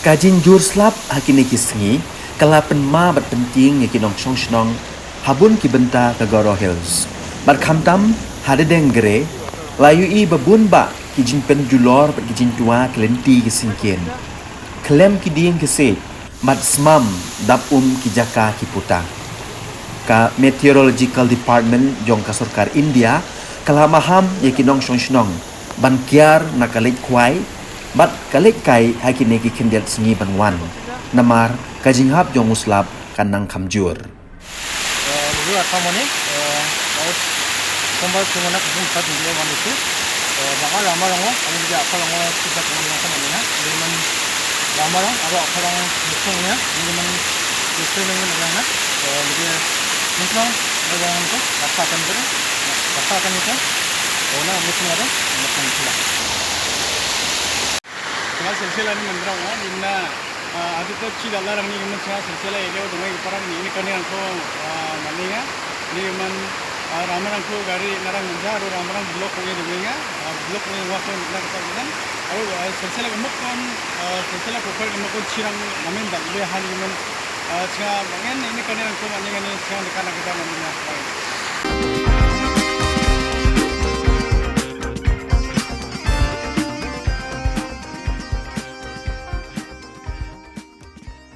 Kajin jur slap hakini kisengi, kalapen ma bat penting ya kinong song shnong, habun ki benta ke Goro Hills. Bat kamtam hade dengre, layu i babun ba kijin pen julor bat kijin tua kelenti kisingkin. Klem ki dien kese, bat smam dap ki jaka ki putang. Ka Meteorological Department jong ka Sarkar India, kalamaham ya kinong song shnong, ban kiar nakalit kwai, bat kalik kai hakini ki kindiat sengi banwan. Namar kajinghap jong muslap kanang kamjur. Dulu atau mana? Kembali ke mana pun saat ini mana itu? Bangga lama lama, kami juga apa lama kita kembali ke mana? Memang lama lama, ada apa lama musuhnya? Memang musuh dengan negara. Jadi musuh negara itu rasakan itu, rasakan itu. Orang musuh ada, musuh itu lah. Kalau silsilah ini menderang, dimana ada tu ciri Allah ni memang silsilah ini orang dengan perang ini kerana aku maninya, ni memang Ramaran aku gari narang menjar, Ramaran blok punya juga, blok punya waktu nak kerjakan. Aku silsilah kemudian silsilah kokor kemudian cirang namen dah lebih hal memang cakap, ini kerana aku maninya ni cakap dekat nak kita maninya.